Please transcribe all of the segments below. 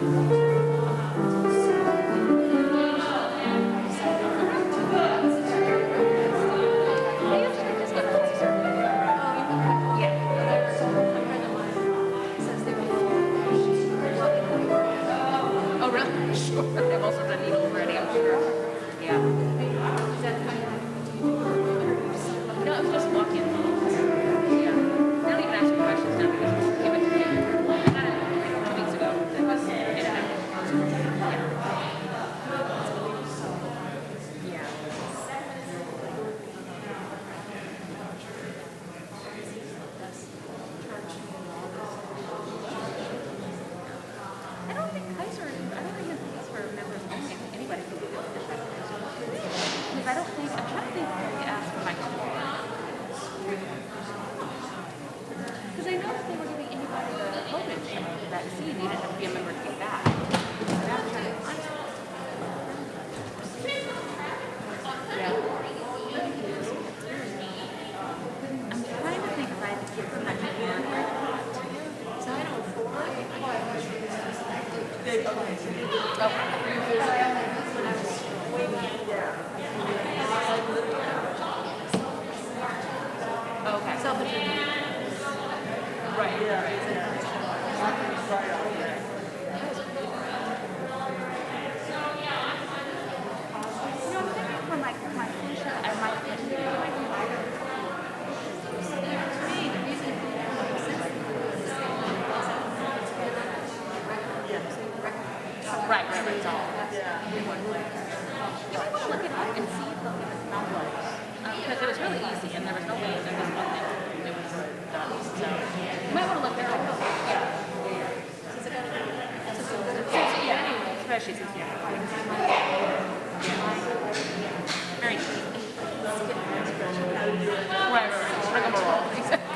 Oh, really? Sure. They've also done needle already, I'm sure. Yeah. No, it was just walk-in. Yeah. They don't even ask you questions now because we'll give it to you. I got it 2 weeks ago. It was yeah. I don't think Kaiser members only. I think anybody can do it. Because I don't think, I'm trying to think if they asked for Kaiser. Because I know that they were giving anybody the COVID vaccine, you didn't have to be a member to get that. But I'm trying to find it. Yeah. I'm trying to think if I had to give them that before. So I don't okay. Self-attributed. Right. I'm thinking for my flu shot, I might Right, it's all. You might want to look it up and see if they'll give us numbers. Because it was really easy and there was no way that this one thing it was done. So you might want to look there. Yeah. Yeah, especially since you're very easy. Right. Rigmarole. Exactly.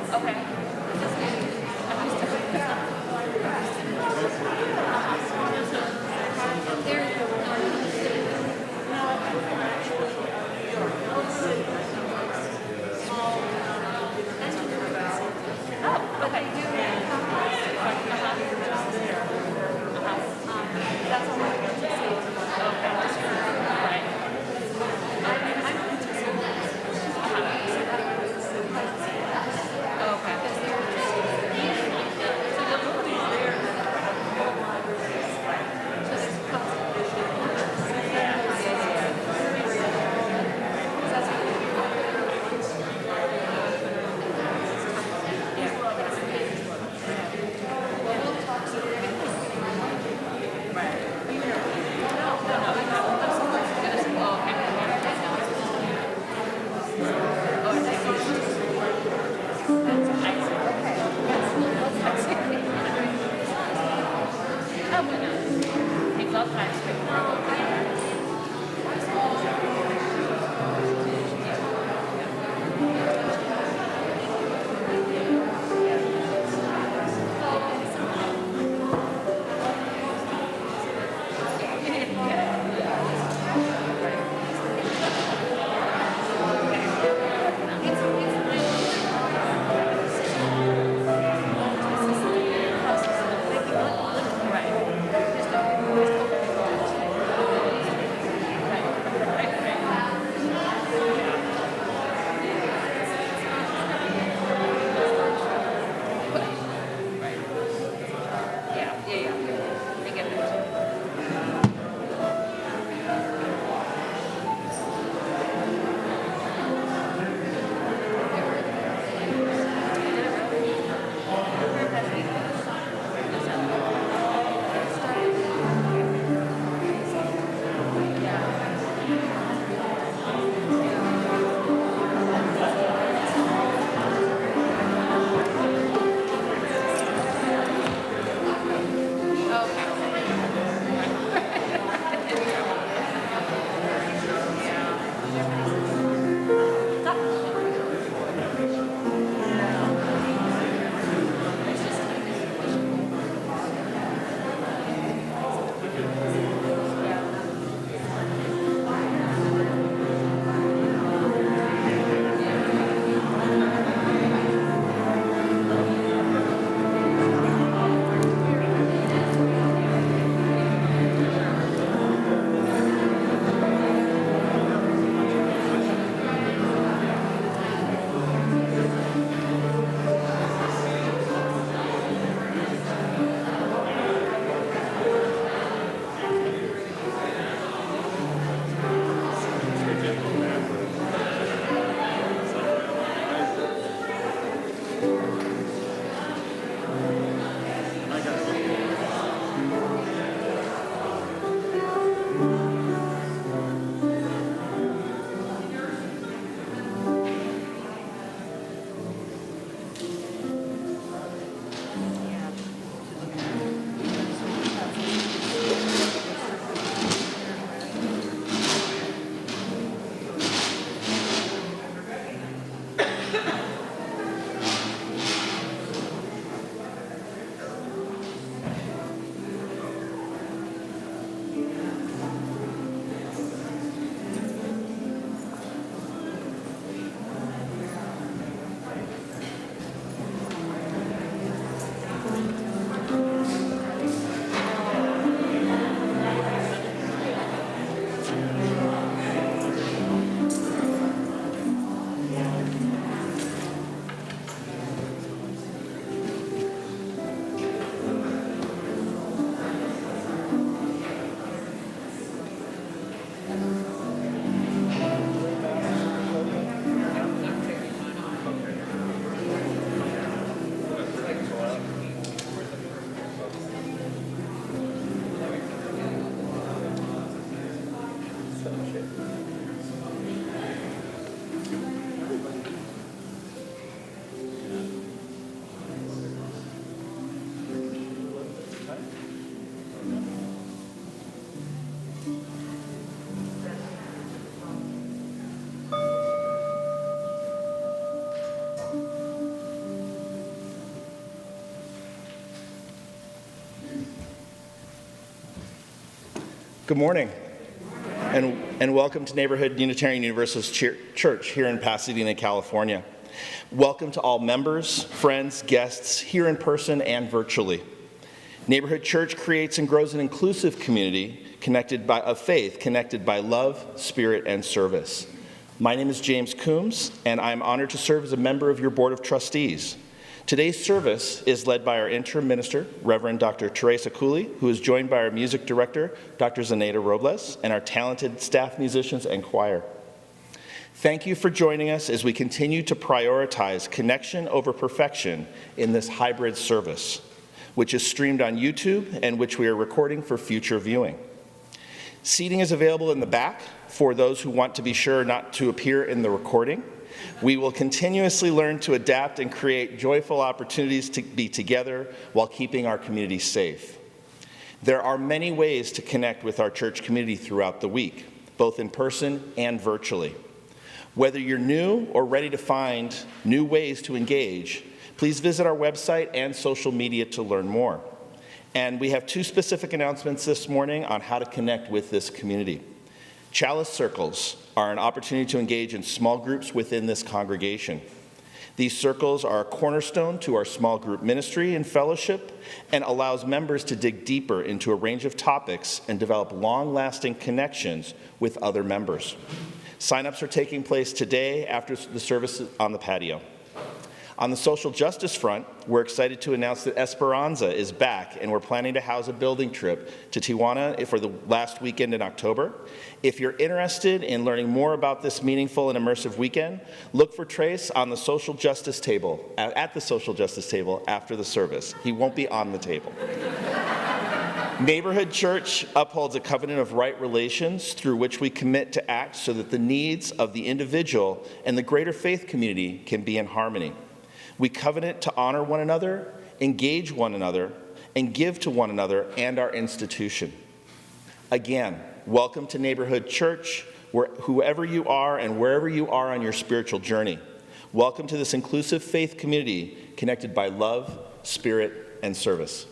Okay. Probably not. Takes all kinds of people. Good morning, and welcome to Neighborhood Unitarian Universalist Church here in Pasadena, California. Welcome to all members, friends, guests, here in person and virtually. Neighborhood Church creates and grows an inclusive community of faith, connected by love, spirit, and service. My name is James Coombs, and I am honored to serve as a member of your Board of Trustees. Today's service is led by our interim minister, Reverend Dr. Teresa Cooley, who is joined by our music director, Dr. Zenaida Robles, and our talented staff musicians and choir. Thank you for joining us as we continue to prioritize connection over perfection in this hybrid service, which is streamed on YouTube and which we are recording for future viewing. Seating is available in the back for those who want to be sure not to appear in the recording. We will continuously learn to adapt and create joyful opportunities to be together while keeping our community safe. There are many ways to connect with our church community throughout the week, both in person and virtually. Whether you're new or ready to find new ways to engage, please visit our website and social media to learn more. And we have two specific announcements this morning on how to connect with this community. Chalice circles are an opportunity to engage in small groups within this congregation. These circles are a cornerstone to our small group ministry and fellowship and allows members to dig deeper into a range of topics and develop long-lasting connections with other members. Sign-ups are taking place today after the service on the patio. On the social justice front, we're excited to announce that Esperanza is back, and we're planning to house a building trip to Tijuana for the last weekend in October. If you're interested in learning more about this meaningful and immersive weekend, look for Trace on the social justice table, at the social justice table after the service. He won't be on the table. Neighborhood Church upholds a covenant of right relations through which we commit to act so that the needs of the individual and the greater faith community can be in harmony. We covenant to honor one another, engage one another, and give to one another and our institution. Again, welcome to Neighborhood Church, whoever you are and wherever you are on your spiritual journey. Welcome to this inclusive faith community connected by love, spirit, and service.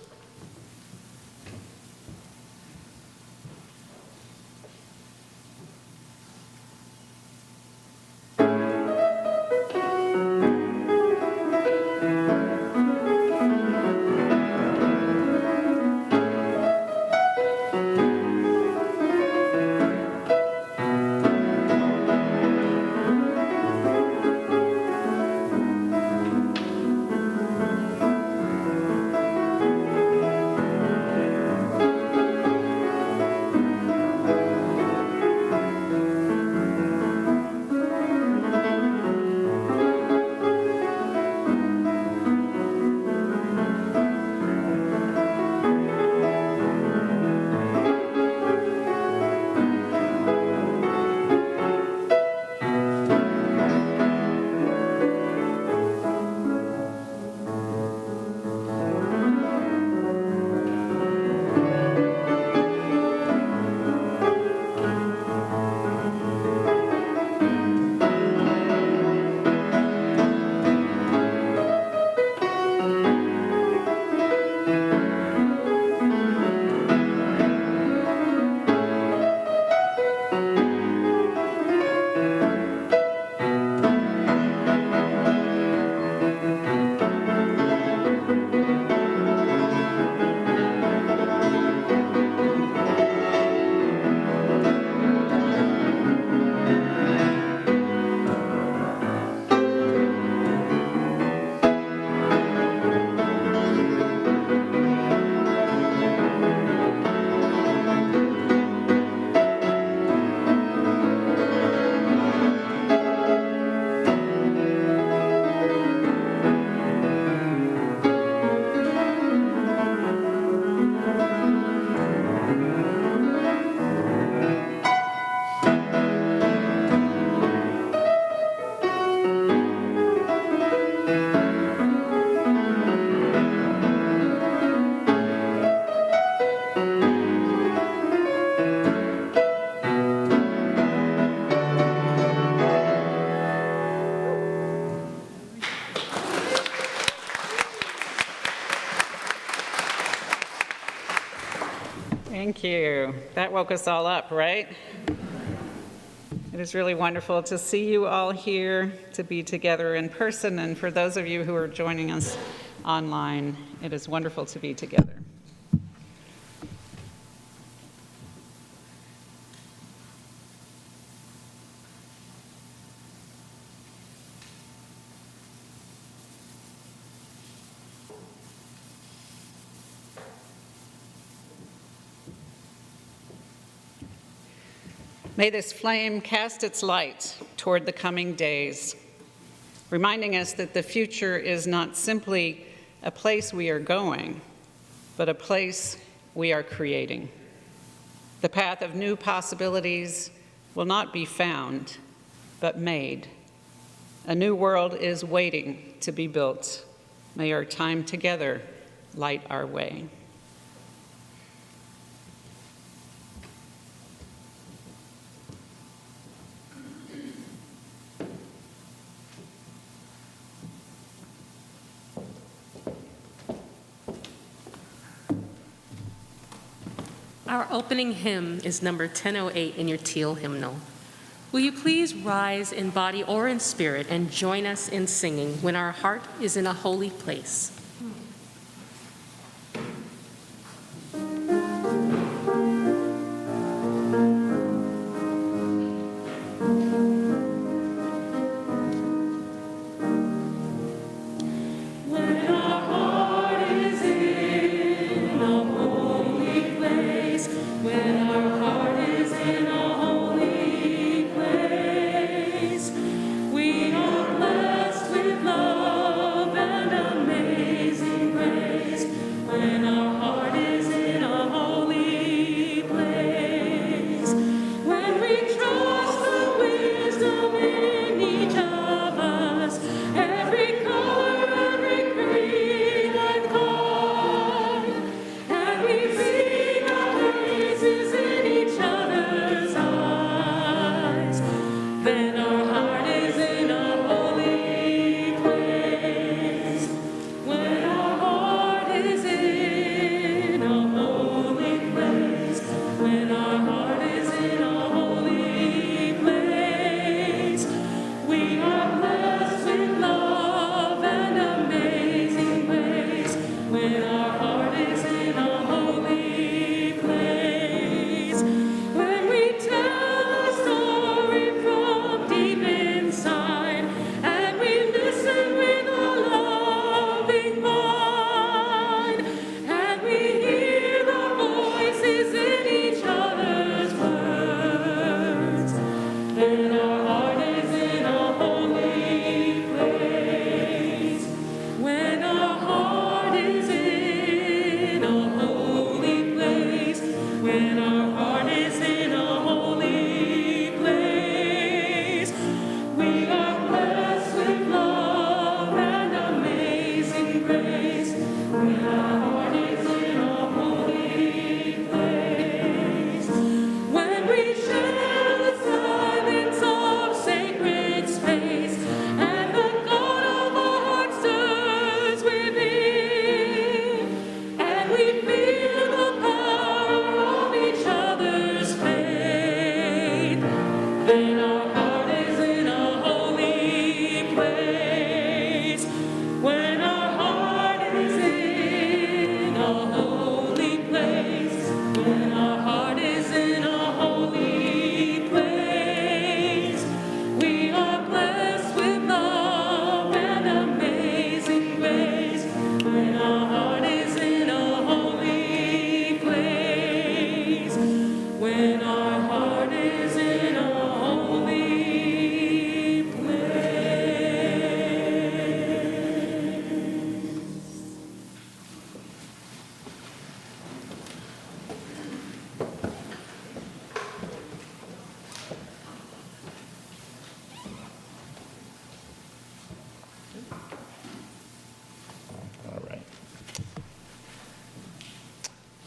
Thank you. That woke us all up, right? It is really wonderful to see you all here, to be together in person, and for those of you who are joining us online, it is wonderful to be together. May this flame cast its light toward the coming days, reminding us that the future is not simply a place we are going, but a place we are creating. The path of new possibilities will not be found, but made. A new world is waiting to be built. May our time together light our way. Our opening hymn is number 1008 in your teal hymnal. Will you please rise in body or in spirit and join us in singing When Our Heart is in a Holy Place?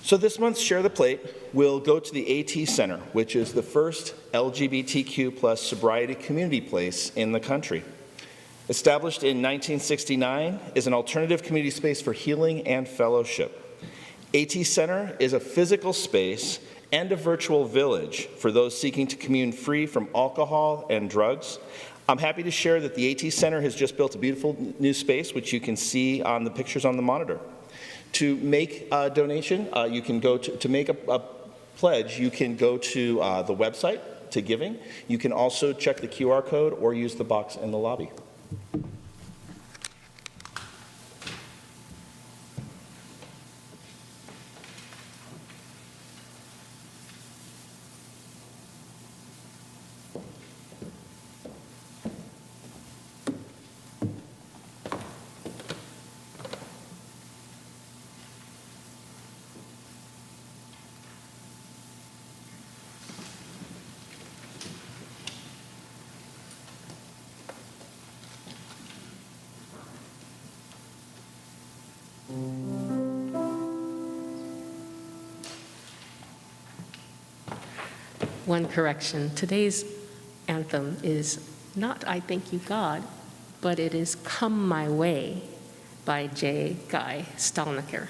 So this month's Share the Plate will go to the AT Center, which is the first LGBTQ plus sobriety community place in the country. Established in 1969, is an alternative community space for healing and fellowship. AT Center is a physical space and a virtual village for those seeking to commune free from alcohol and drugs. I'm happy to share that the AT Center has just built a beautiful new space, which you can see on the pictures on the monitor. To make a donation, you can go to make a pledge, you can go to the website to giving. You can also check the QR code or use the box in the lobby. One correction. Today's anthem is not I Thank You God, but it is Come My Way by J. Guy Stalnaker.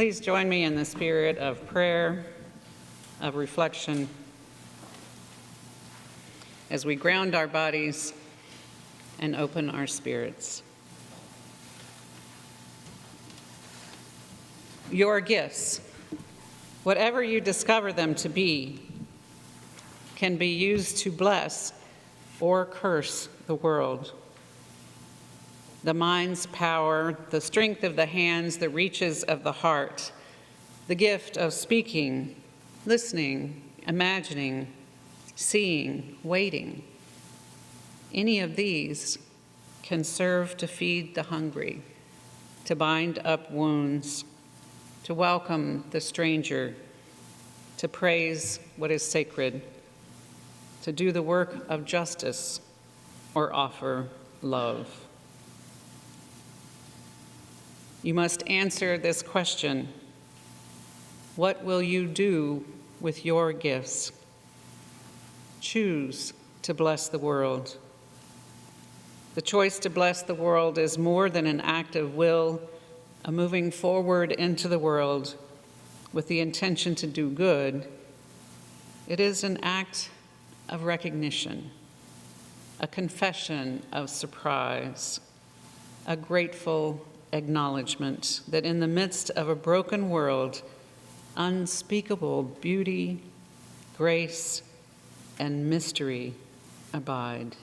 Please join me in the spirit of prayer, of reflection, as we ground our bodies and open our spirits. Your gifts, whatever you discover them to be, can be used to bless or curse the world. The mind's power, the strength of the hands, the reaches of the heart, the gift of speaking, listening, imagining, seeing, waiting. Any of these can serve to feed the hungry, to bind up wounds, to welcome the stranger, to praise what is sacred, to do the work of justice, or offer love. You must answer this question: what will you do with your gifts? Choose to bless the world. The choice to bless the world is more than an act of will, a moving forward into the world with the intention to do good. It is an act of recognition, a confession of surprise, a grateful acknowledgement that in the midst of a broken world, unspeakable beauty, grace, and mystery abide.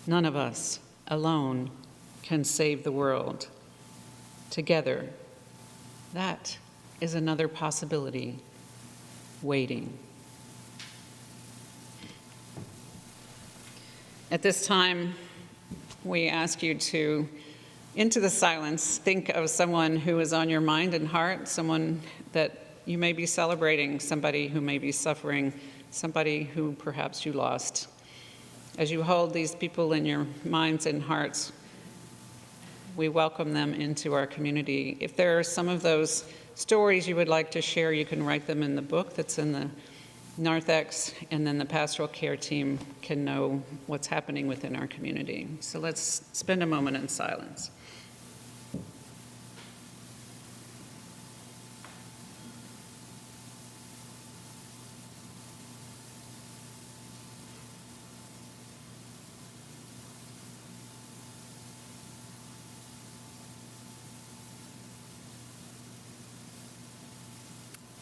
None of us alone can save the world. Together, that is another possibility waiting. At this time, we ask you to, into the silence, think of someone who is on your mind and heart, someone that you may be celebrating, somebody who may be suffering, somebody who perhaps you lost. As you hold these people in your minds and hearts, we welcome them into our community. If there are some of those stories you would like to share, you can write them in the book that's in the narthex, and then the pastoral care team can know what's happening within our community. So let's spend a moment in silence.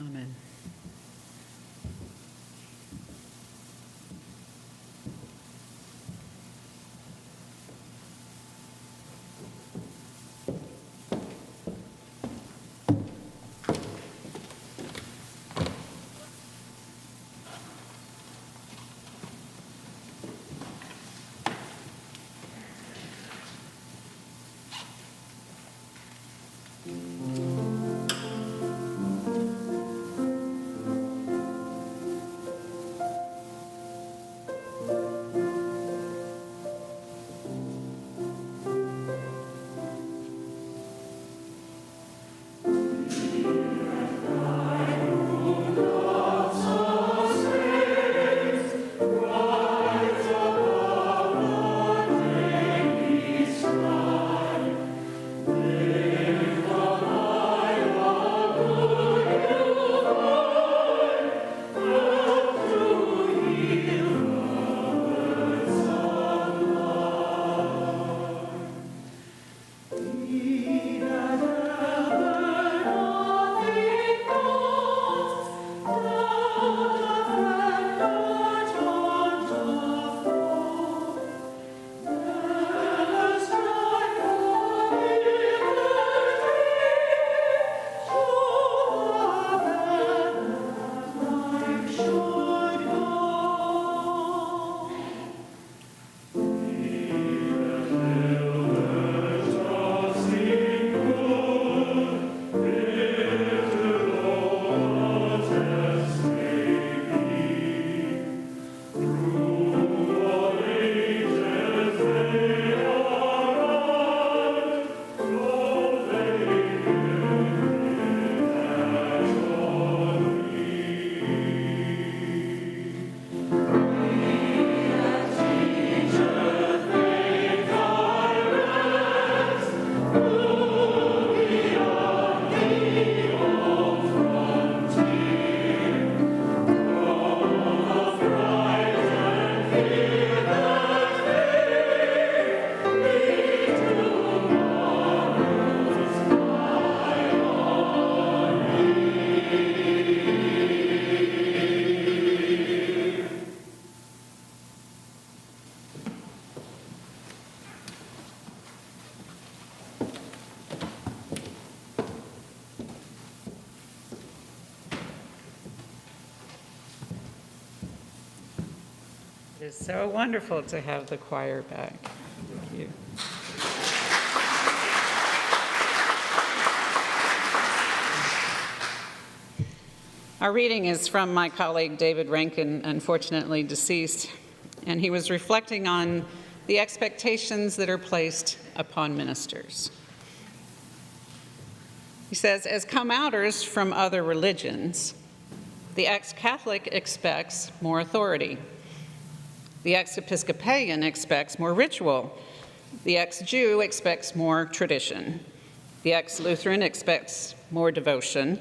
Amen. It is so wonderful to have the choir back. Thank you. Our reading is from my colleague David Rankin, unfortunately deceased, and he was reflecting on the expectations that are placed upon ministers. He says, as come-outers from other religions, the ex-Catholic expects more authority. The ex-Episcopalian expects more ritual. The ex-Jew expects more tradition. The ex-Lutheran expects more devotion.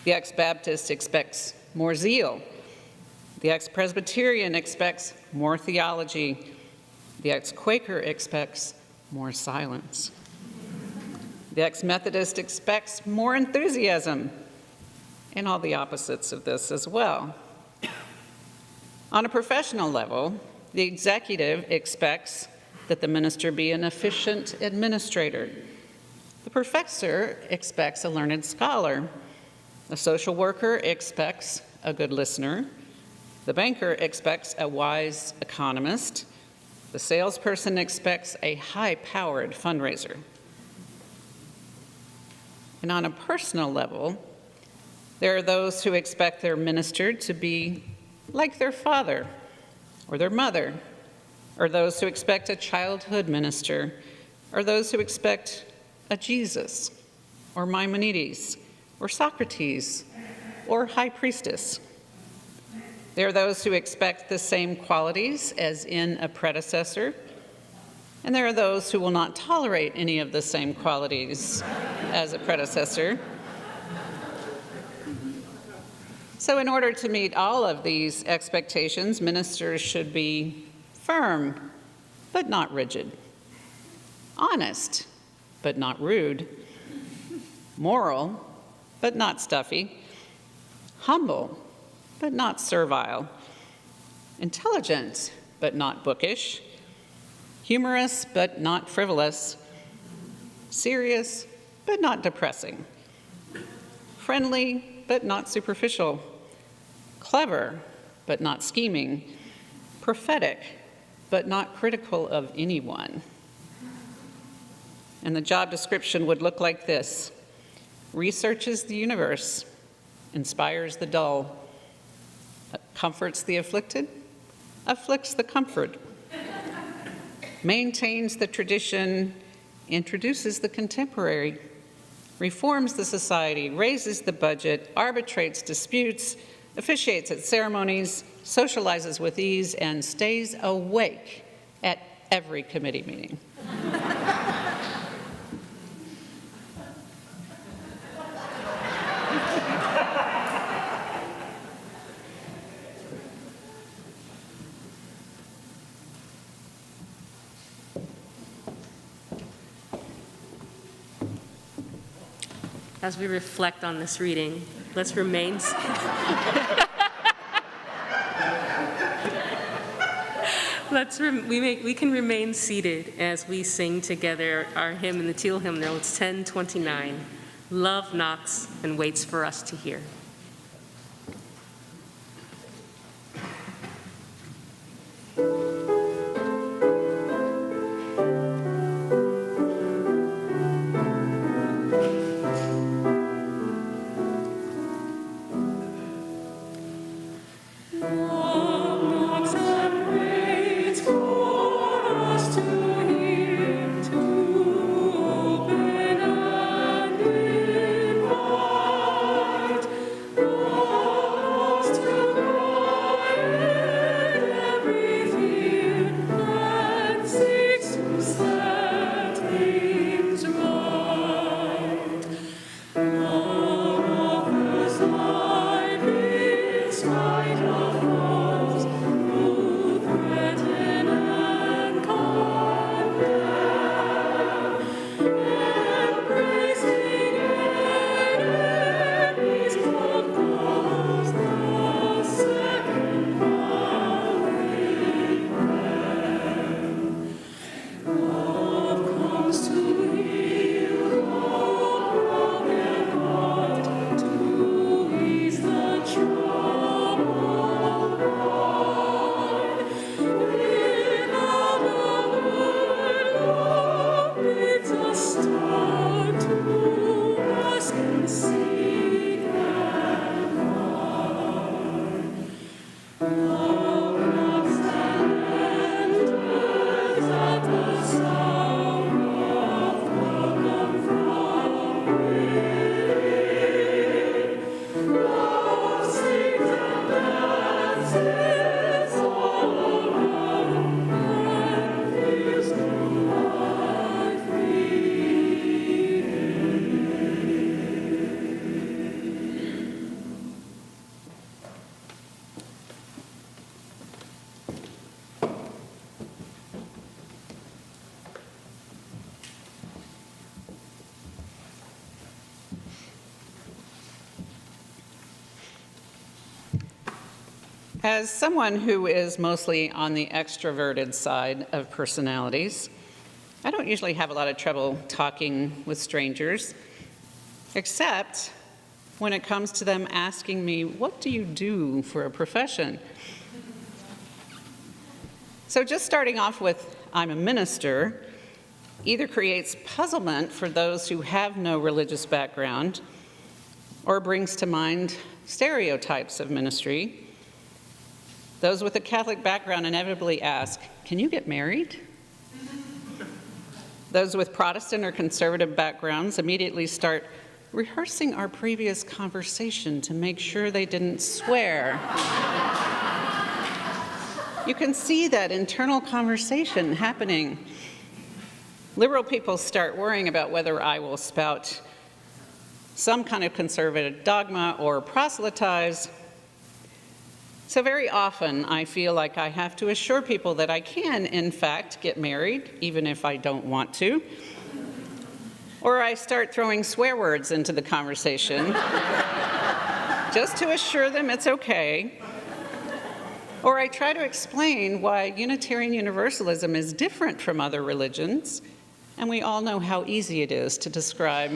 The ex-Baptist expects more zeal. The ex-Presbyterian expects more theology. The ex-Quaker expects more silence. The ex-Methodist expects more enthusiasm, and all the opposites of this as well. On a professional level, the executive expects that the minister be an efficient administrator. The professor expects a learned scholar. The social worker expects a good listener. The banker expects a wise economist. The salesperson expects a high-powered fundraiser. And on a personal level, there are those who expect their minister to be like their father or their mother, or those who expect a childhood minister, or those who expect a Jesus or Maimonides or Socrates or high priestess. There are those who expect the same qualities as in a predecessor, and there are those who will not tolerate any of the same qualities as a predecessor. So in order to meet all of these expectations, ministers should be firm, but not rigid, honest, but not rude, moral, but not stuffy, humble, but not servile, intelligent, but not bookish, humorous, but not frivolous, serious, but not depressing, friendly, but not superficial, clever, but not scheming, prophetic, but not critical of anyone. And the job description would look like this: researches the universe, inspires the dull, comforts the afflicted, afflicts the comfort, maintains the tradition, introduces the contemporary, reforms the society, raises the budget, arbitrates disputes, officiates at ceremonies, socializes with ease, and stays awake at every committee meeting. As we reflect on this reading, let's remain we can remain seated as we sing together our hymn in the teal hymnal. It's 1029. Love knocks and waits for us to hear. Spite of As someone who is mostly on the extroverted side of personalities, I don't usually have a lot of trouble talking with strangers, except when it comes to them asking me, "What do you do for a profession?" So just starting off with, "I'm a minister," either creates puzzlement for those who have no religious background, or brings to mind stereotypes of ministry. Those with a Catholic background inevitably ask, "Can you get married?" Those with Protestant or conservative backgrounds immediately start rehearsing our previous conversation to make sure they didn't swear. You can see that internal conversation happening. Liberal people start worrying about whether I will spout some kind of conservative dogma or proselytize. So very often I feel like I have to assure people that I can, in fact, get married, even if I don't want to. Or I start throwing swear words into the conversation just to assure them it's okay. Or I try to explain why Unitarian Universalism is different from other religions, and we all know how easy it is to describe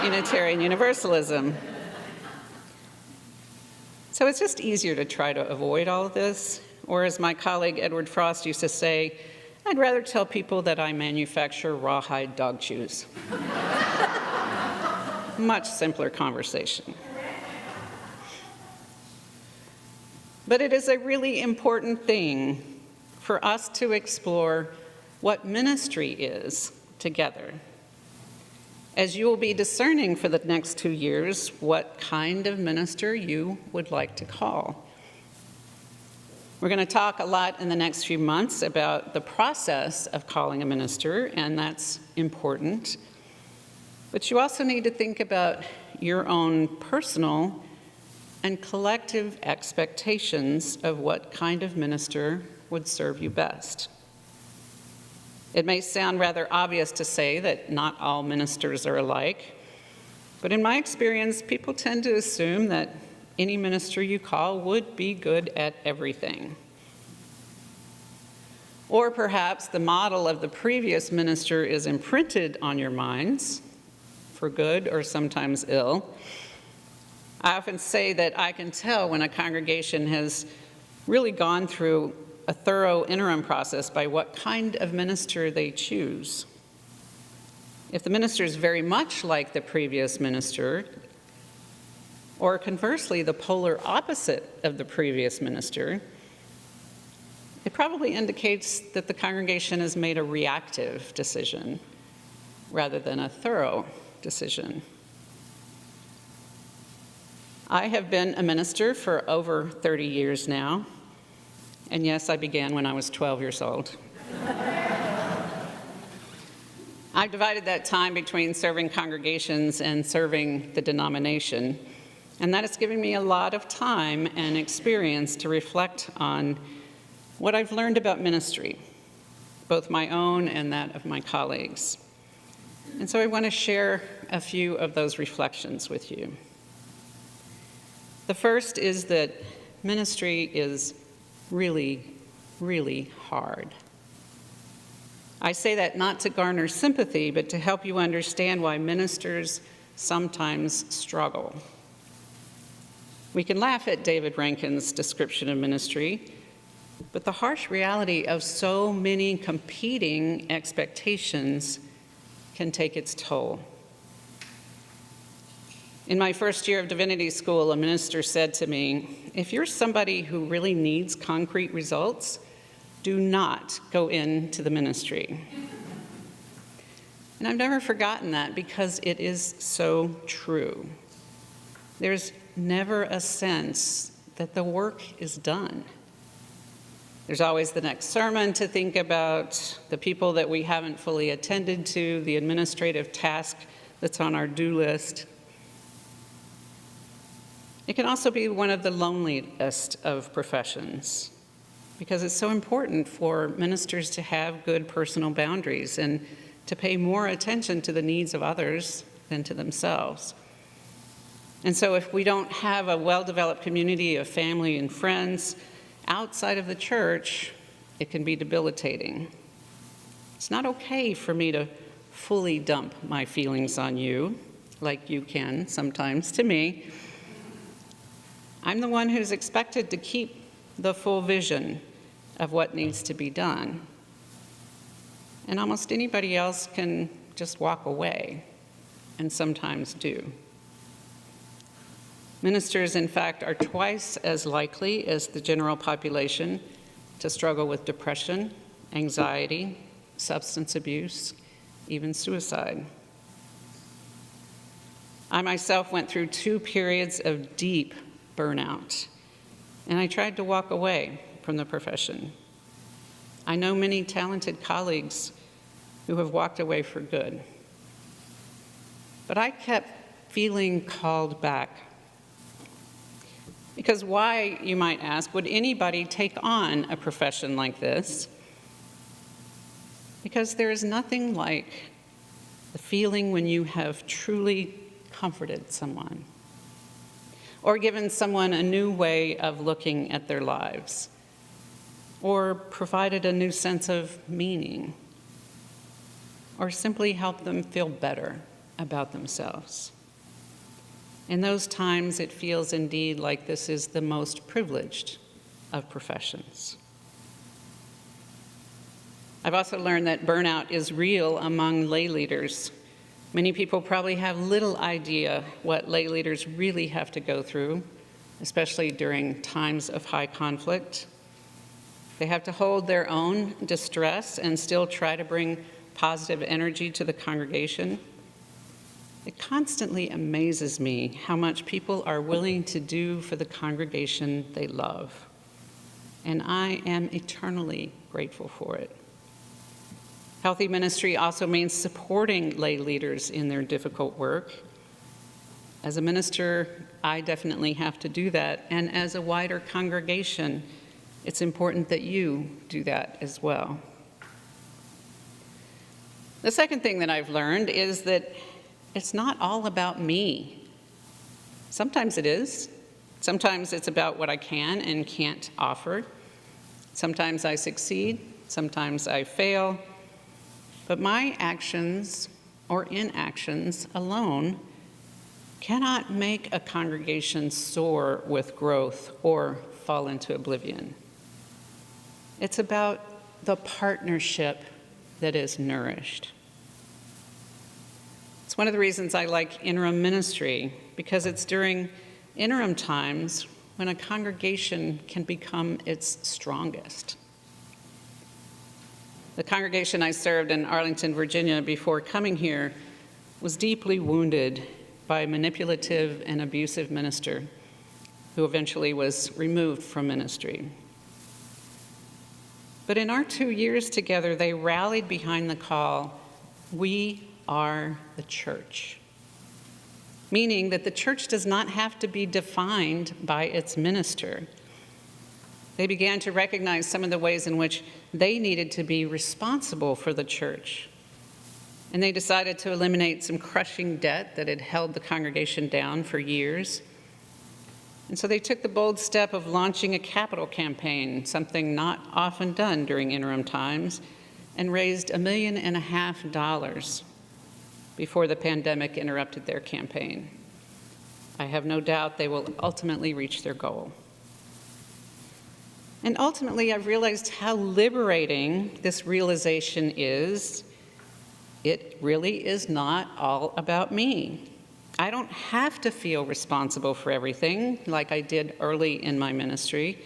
Unitarian Universalism. So it's just easier to try to avoid all of this, or as my colleague Edward Frost used to say, I'd rather tell people that I manufacture rawhide dog shoes. Much simpler conversation. But it is a really important thing for us to explore what ministry is together. As you will be discerning for the next 2 years what kind of minister you would like to call. We're going to talk a lot in the next few months about the process of calling a minister, and that's important. But you also need to think about your own personal and collective expectations of what kind of minister would serve you best. It may sound rather obvious to say that not all ministers are alike, but in my experience, people tend to assume that any minister you call would be good at everything. Or perhaps the model of the previous minister is imprinted on your minds, for good or sometimes ill. I often say that I can tell when a congregation has really gone through a thorough interim process by what kind of minister they choose. If the minister is very much like the previous minister, or conversely, the polar opposite of the previous minister, it probably indicates that the congregation has made a reactive decision rather than a thorough decision. I have been a minister for over 30 years now. And yes, I began when I was 12 years old. I've divided that time between serving congregations and serving the denomination, and that has given me a lot of time and experience to reflect on what I've learned about ministry, both my own and that of my colleagues. And so I want to share a few of those reflections with you. The first is that ministry is really, really hard. I say that not to garner sympathy, but to help you understand why ministers sometimes struggle. We can laugh at David Rankin's description of ministry, but the harsh reality of so many competing expectations can take its toll. In my first year of divinity school, a minister said to me, "If you're somebody who really needs concrete results, do not go into the ministry." And I've never forgotten that because it is so true. There's never a sense that the work is done. There's always the next sermon to think about, the people that we haven't fully attended to, the administrative task that's on our do list. It can also be one of the loneliest of professions because it's so important for ministers to have good personal boundaries and to pay more attention to the needs of others than to themselves. And so if we don't have a well-developed community of family and friends outside of the church, it can be debilitating. It's not okay for me to fully dump my feelings on you, like you can sometimes to me. I'm the one who's expected to keep the full vision of what needs to be done. And almost anybody else can just walk away, and sometimes do. Ministers, in fact, are twice as likely as the general population to struggle with depression, anxiety, substance abuse, even suicide. I myself went through 2 periods of deep burnout, and I tried to walk away from the profession. I know many talented colleagues who have walked away for good. But I kept feeling called back. Because why, you might ask, would anybody take on a profession like this? Because there is nothing like the feeling when you have truly comforted someone or given someone a new way of looking at their lives, or provided a new sense of meaning, or simply helped them feel better about themselves. In those times, it feels indeed like this is the most privileged of professions. I've also learned that burnout is real among lay leaders. Many people probably have little idea what lay leaders really have to go through, especially during times of high conflict. They have to hold their own distress and still try to bring positive energy to the congregation. It constantly amazes me how much people are willing to do for the congregation they love, and I am eternally grateful for it. Healthy ministry also means supporting lay leaders in their difficult work. As a minister, I definitely have to do that, and as a wider congregation, it's important that you do that as well. The second thing that I've learned is that it's not all about me. Sometimes it is. Sometimes it's about what I can and can't offer. Sometimes I succeed, sometimes I fail. But my actions or inactions alone cannot make a congregation soar with growth or fall into oblivion. It's about the partnership that is nourished. It's one of the reasons I like interim ministry, because it's during interim times when a congregation can become its strongest. The congregation I served in Arlington, Virginia before coming here was deeply wounded by a manipulative and abusive minister who eventually was removed from ministry. But in our 2 years together, they rallied behind the call, "We are the church," meaning that the church does not have to be defined by its minister. They began to recognize some of the ways in which they needed to be responsible for the church. And they decided to eliminate some crushing debt that had held the congregation down for years. And so they took the bold step of launching a capital campaign, something not often done during interim times, and raised $1.5 million before the pandemic interrupted their campaign. I have no doubt they will ultimately reach their goal. And ultimately, I've realized how liberating this realization is. It really is not all about me. I don't have to feel responsible for everything like I did early in my ministry.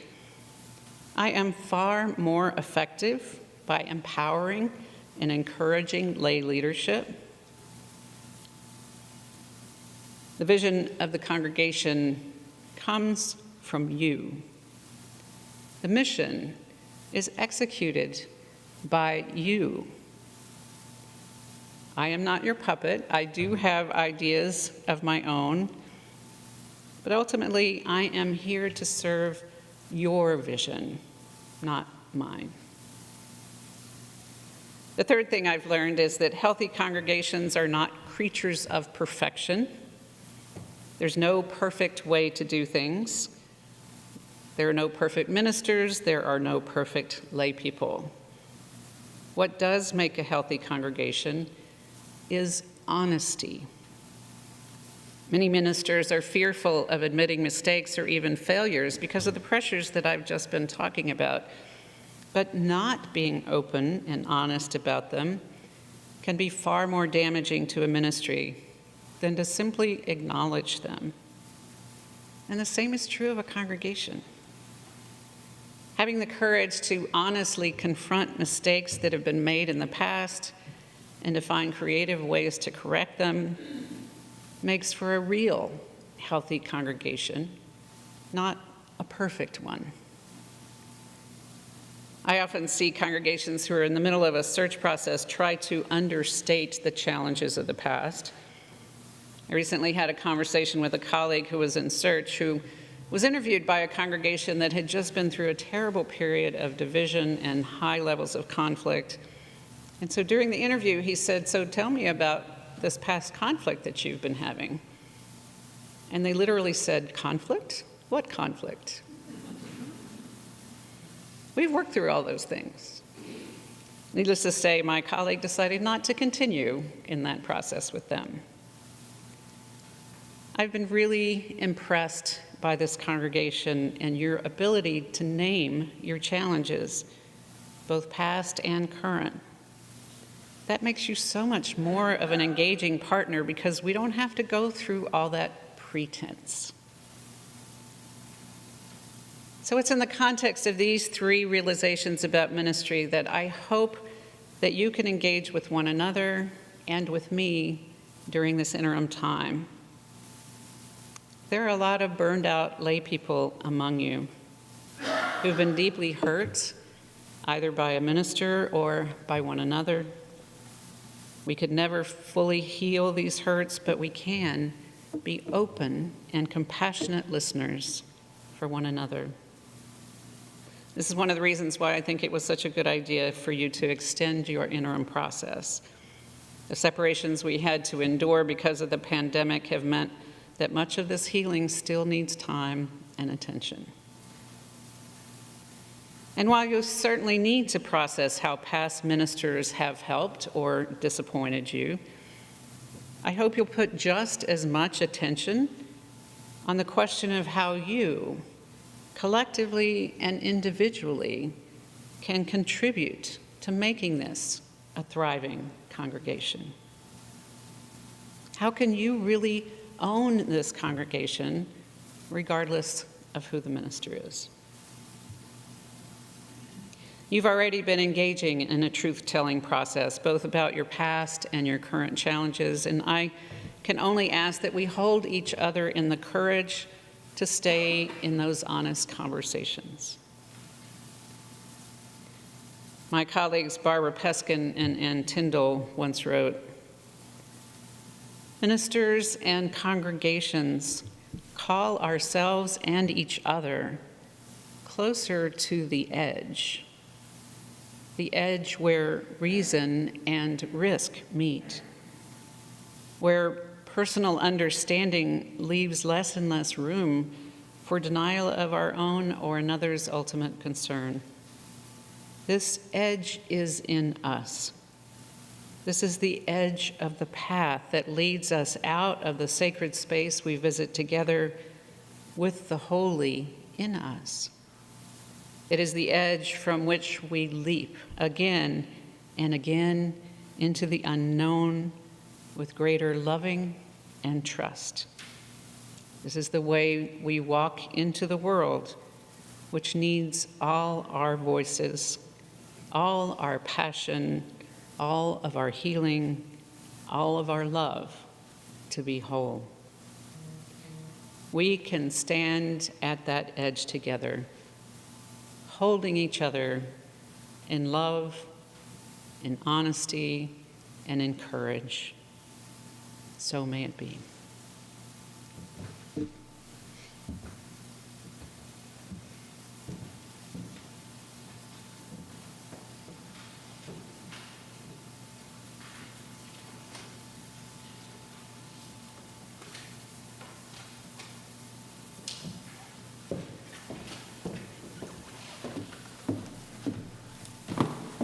I am far more effective by empowering and encouraging lay leadership. The vision of the congregation comes from you. The mission is executed by you. I am not your puppet. I do have ideas of my own, but ultimately I am here to serve your vision, not mine. The third thing I've learned is that healthy congregations are not creatures of perfection. There's no perfect way to do things. There are no perfect ministers. There are no perfect lay people. What does make a healthy congregation is honesty. Many ministers are fearful of admitting mistakes or even failures because of the pressures that I've just been talking about. But not being open and honest about them can be far more damaging to a ministry than to simply acknowledge them. And the same is true of a congregation. Having the courage to honestly confront mistakes that have been made in the past and to find creative ways to correct them makes for a real healthy congregation, not a perfect one. I often see congregations who are in the middle of a search process try to understate the challenges of the past. I recently had a conversation with a colleague who was in search, who was interviewed by a congregation that had just been through a terrible period of division and high levels of conflict. And so during the interview, he said, "So tell me about this past conflict that you've been having." And they literally said, "Conflict? What conflict?" We've worked through all those things. Needless to say, my colleague decided not to continue in that process with them. I've been really impressed by this congregation and your ability to name your challenges, both past and current. That makes you so much more of an engaging partner because we don't have to go through all that pretense. So it's in the context of these three realizations about ministry that I hope that you can engage with one another and with me during this interim time. There are a lot of burned out lay people among you who've been deeply hurt, either by a minister or by one another. We could never fully heal these hurts, but we can be open and compassionate listeners for one another. This is one of the reasons why I think it was such a good idea for you to extend your interim process. The separations we had to endure because of the pandemic have meant that much of this healing still needs time and attention. And while you certainly need to process how past ministers have helped or disappointed you, I hope you'll put just as much attention on the question of how you, collectively and individually, can contribute to making this a thriving congregation. How can you really own this congregation regardless of who the minister is? You've already been engaging in a truth-telling process, both about your past and your current challenges, and I can only ask that we hold each other in the courage to stay in those honest conversations. My colleagues Barbara Peskin and Ann Tyndall once wrote, "Ministers and congregations call ourselves and each other closer to the edge where reason and risk meet, where personal understanding leaves less and less room for denial of our own or another's ultimate concern. This edge is in us. This is the edge of the path that leads us out of the sacred space we visit together with the holy in us. It is the edge from which we leap again and again into the unknown with greater loving and trust. This is the way we walk into the world, which needs all our voices, all our passion, all of our healing, all of our love to be whole. We can stand at that edge together, holding each other in love, in honesty, and in courage. So may it be.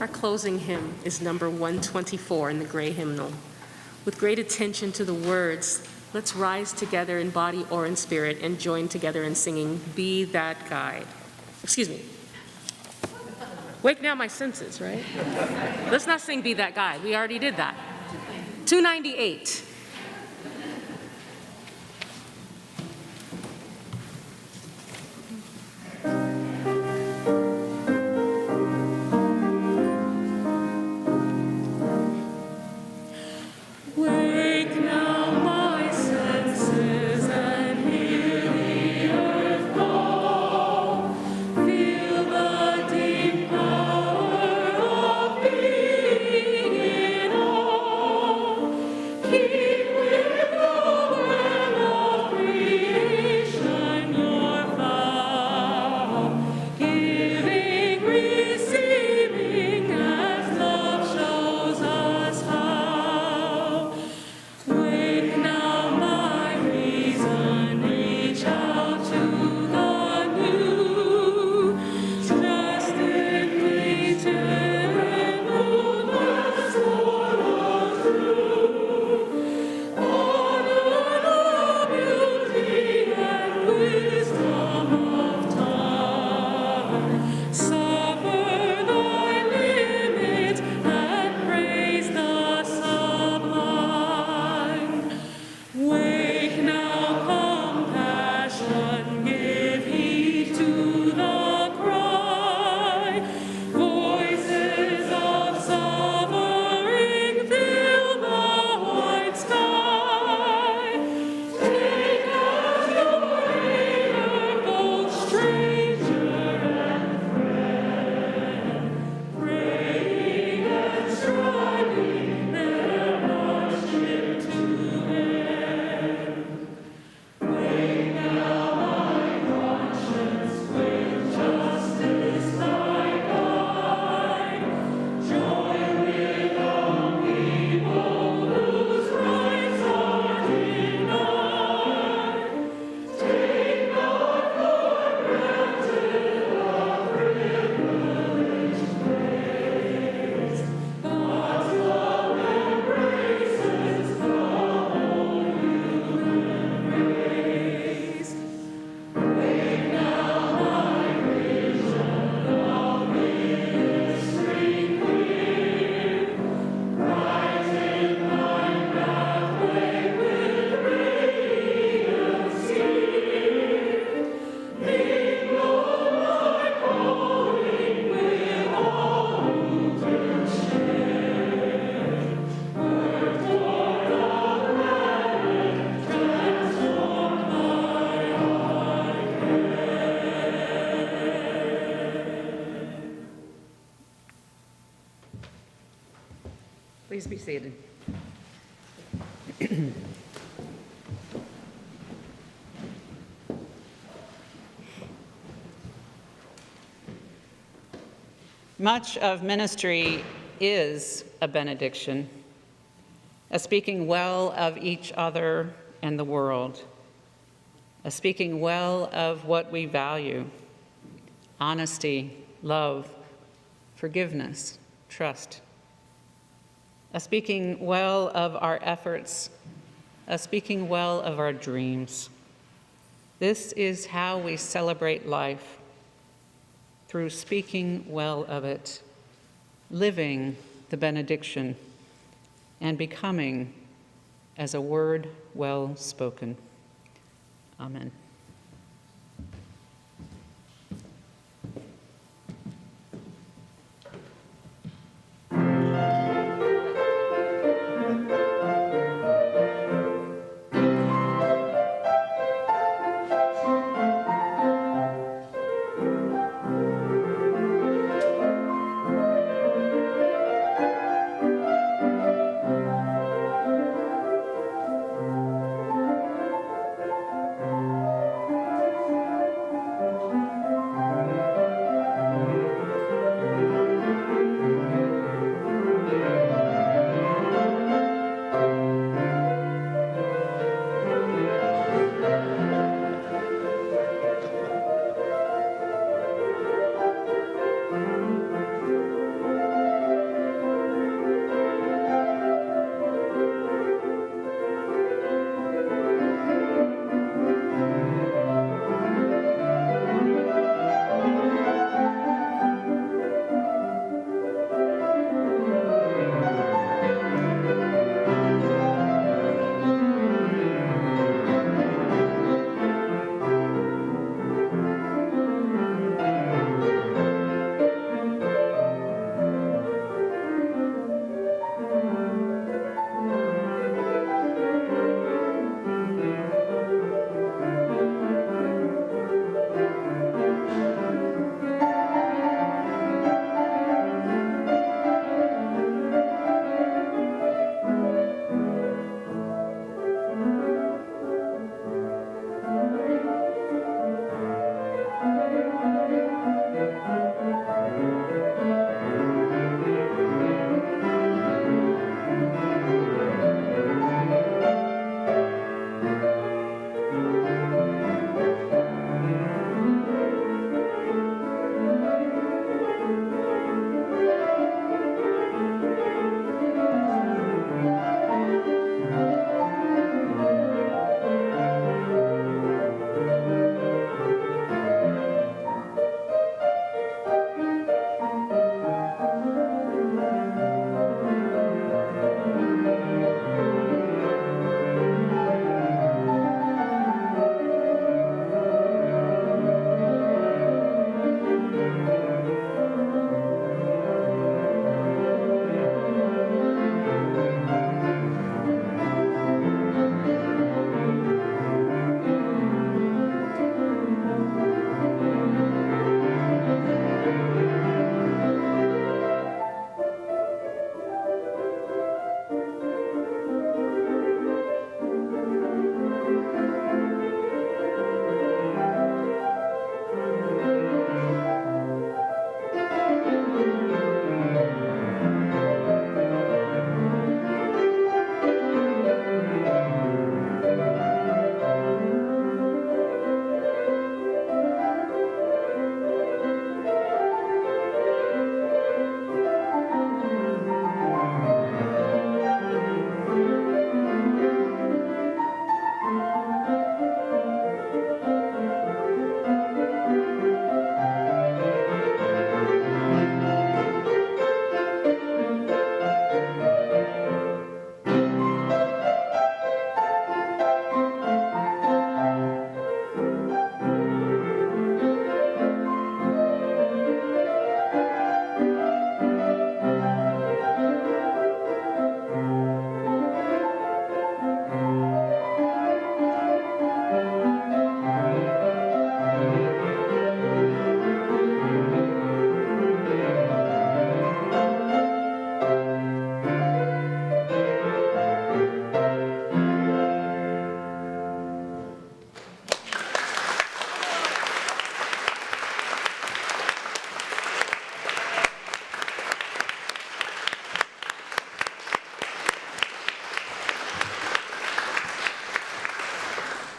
Our closing hymn is number 124 in the gray hymnal. With great attention to the words, let's rise together in body or in spirit and join together in singing, Be That Guide. Excuse me. Wake now my senses, right? Let's not sing Be That Guide. We already did that. 298. Please be seated. Much of ministry is a benediction, a speaking well of each other and the world, a speaking well of what we value: honesty, love, forgiveness, trust. A speaking well of our efforts, a speaking well of our dreams. This is how we celebrate life, through speaking well of it, living the benediction, and becoming as a word well spoken. Amen.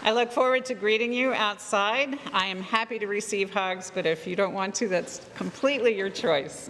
I look forward to greeting you outside. I am happy to receive hugs, but if you don't want to, that's completely your choice.